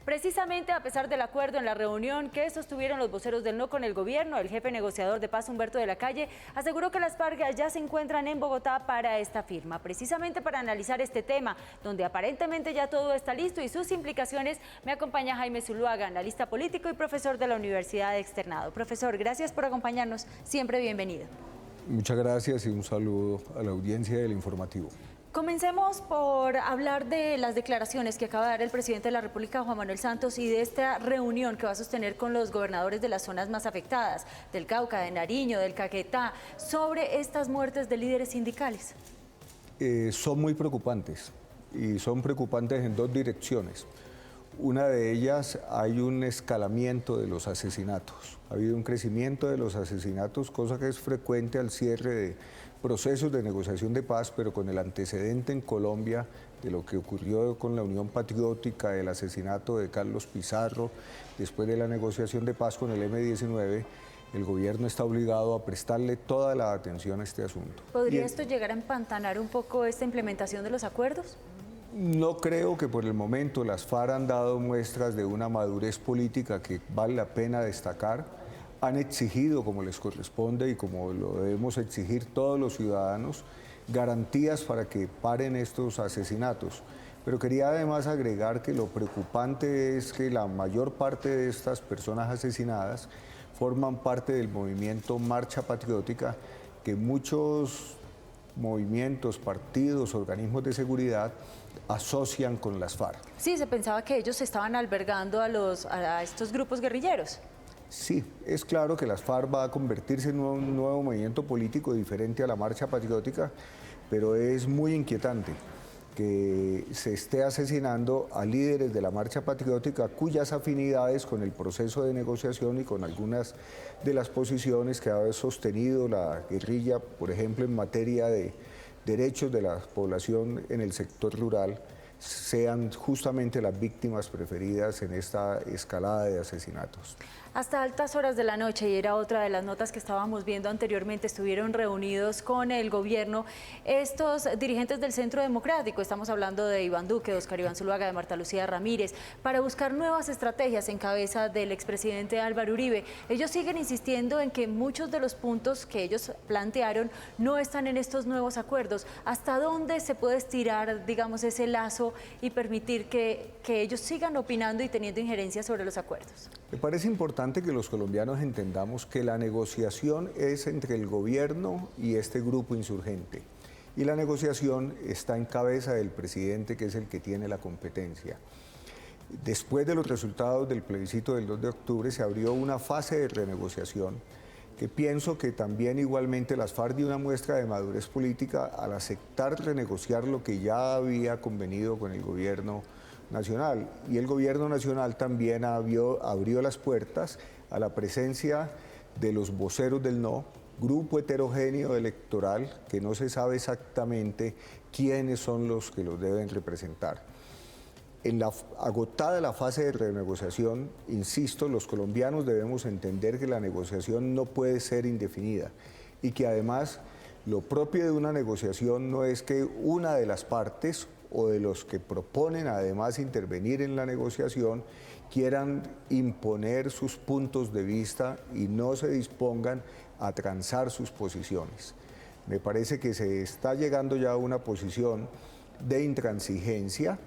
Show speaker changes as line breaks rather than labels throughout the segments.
Precisamente a pesar del acuerdo en la reunión que sostuvieron los voceros del no con el gobierno, el jefe negociador de paz, Humberto de la Calle, aseguró que las FARC ya se encuentran en Bogotá para esta firma, precisamente para analizar este tema, donde aparentemente ya todo está listo y sus implicaciones. Me acompaña Jaime Zuluaga, analista político y profesor de la Universidad de Externado. Profesor, gracias por acompañarnos, siempre bienvenido.
Muchas gracias y un saludo a la audiencia del informativo.
Comencemos por hablar de las declaraciones que acaba de dar el presidente de la República, Juan Manuel Santos, y de esta reunión que va a sostener con los gobernadores de las zonas más afectadas, del Cauca, de Nariño, del Caquetá, sobre estas muertes de líderes sindicales.
Son muy preocupantes y son preocupantes en dos direcciones. Una de ellas, hay un escalamiento de los asesinatos. Ha habido un crecimiento de los asesinatos, cosa que es frecuente al cierre de procesos de negociación de paz, pero con el antecedente en Colombia de lo que ocurrió con la Unión Patriótica, el asesinato de Carlos Pizarro, después de la negociación de paz con el M-19, el gobierno está obligado a prestarle toda la atención a este asunto.
¿Podría esto llegar a empantanar un poco esta implementación de los acuerdos?
No creo que por el momento las FARC han dado muestras de una madurez política que vale la pena destacar. Han exigido, como les corresponde y como lo debemos exigir todos los ciudadanos, garantías para que paren estos asesinatos. Pero quería además agregar que lo preocupante es que la mayor parte de estas personas asesinadas forman parte del movimiento Marcha Patriótica, que muchos movimientos, partidos, organismos de seguridad asocian con las FARC.
Sí, se pensaba que ellos estaban albergando a estos grupos guerrilleros.
Sí, es claro que las FARC va a convertirse en un nuevo movimiento político diferente a la Marcha Patriótica, pero es muy inquietante que se esté asesinando a líderes de la Marcha Patriótica cuyas afinidades con el proceso de negociación y con algunas de las posiciones que ha sostenido la guerrilla, por ejemplo, en materia de derechos de la población en el sector rural, sean justamente las víctimas preferidas en esta escalada de asesinatos.
Hasta altas horas de la noche, y era otra de las notas que estábamos viendo anteriormente, estuvieron reunidos con el gobierno estos dirigentes del Centro Democrático. Estamos hablando de Iván Duque, de Óscar Iván Zuluaga, de Marta Lucía Ramírez, para buscar nuevas estrategias en cabeza del expresidente Álvaro Uribe. Ellos siguen insistiendo en que muchos de los puntos que ellos plantearon no están en estos nuevos acuerdos. ¿Hasta dónde se puede estirar, digamos, ese lazo y permitir que ellos sigan opinando y teniendo injerencia sobre los acuerdos?
Me parece importante que los colombianos entendamos que la negociación es entre el gobierno y este grupo insurgente. Y la negociación está en cabeza del presidente, que es el que tiene la competencia. Después de los resultados del plebiscito del 2 de octubre se abrió una fase de renegociación que pienso que también igualmente las FARC dio una muestra de madurez política al aceptar renegociar lo que ya había convenido con el gobierno nacional. Y el gobierno nacional también abrió las puertas a la presencia de los voceros del no, grupo heterogéneo electoral que no se sabe exactamente quiénes son los que los deben representar. Agotada la fase de renegociación, insisto, los colombianos debemos entender que la negociación no puede ser indefinida y que además lo propio de una negociación no es que una de las partes o de los que proponen además intervenir en la negociación quieran imponer sus puntos de vista y no se dispongan a transar sus posiciones. Me parece que se está llegando ya a una posición de intransigencia,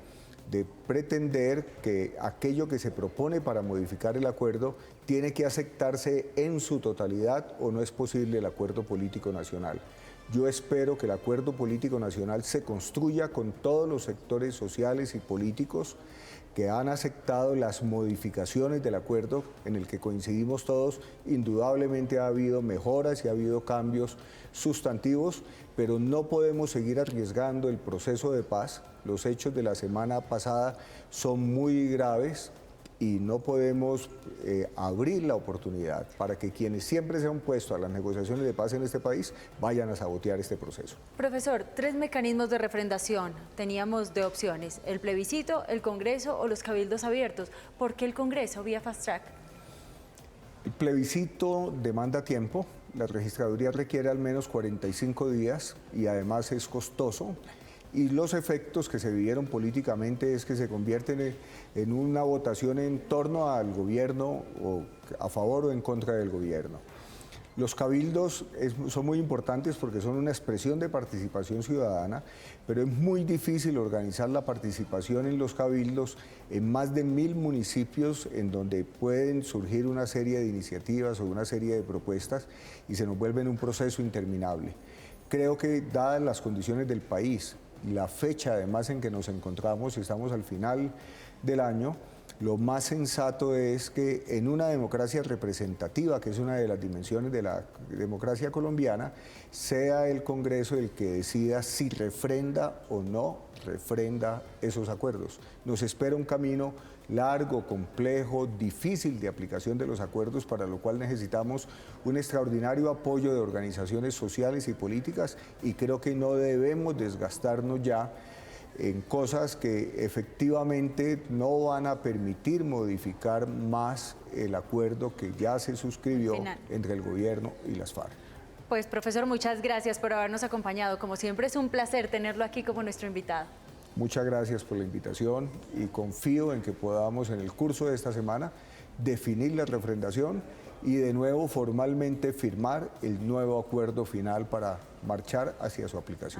de pretender que aquello que se propone para modificar el acuerdo tiene que aceptarse en su totalidad o no es posible el acuerdo político nacional. Yo espero que el acuerdo político nacional se construya con todos los sectores sociales y políticos que han aceptado las modificaciones del acuerdo en el que coincidimos todos. Indudablemente ha habido mejoras y ha habido cambios sustantivos, pero no podemos seguir arriesgando el proceso de paz. Los hechos de la semana pasada son muy graves y no podemos abrir la oportunidad para que quienes siempre se han puesto a las negociaciones de paz en este país vayan a sabotear este proceso.
Profesor, 3 mecanismos de refrendación teníamos de opciones: el plebiscito, el Congreso o los cabildos abiertos. ¿Por qué el Congreso vía fast track?
El plebiscito demanda tiempo, la registraduría requiere al menos 45 días y además es costoso. y los efectos que se vivieron políticamente es que se convierten en una votación en torno al gobierno, o a favor o en contra del gobierno. Los cabildos son muy importantes porque son una expresión de participación ciudadana, pero es muy difícil organizar la participación en los cabildos en más de 1000 municipios en donde pueden surgir una serie de iniciativas o una serie de propuestas y se nos vuelve un proceso interminable. Creo que dadas las condiciones del país, la fecha además en que nos encontramos, estamos al final del año, lo más sensato es que en una democracia representativa, que es una de las dimensiones de la democracia colombiana, sea el Congreso el que decida si refrenda o no refrenda esos acuerdos. Nos espera un camino largo, complejo, difícil de aplicación de los acuerdos, para lo cual necesitamos un extraordinario apoyo de organizaciones sociales y políticas, y creo que no debemos desgastarnos ya en cosas que efectivamente no van a permitir modificar más el acuerdo que ya se suscribió entre el gobierno y las FARC.
Pues, profesor, muchas gracias por habernos acompañado. Como siempre, es un placer tenerlo aquí como nuestro invitado.
Muchas gracias por la invitación y confío en que podamos en el curso de esta semana definir la refrendación y de nuevo formalmente firmar el nuevo acuerdo final para marchar hacia su aplicación.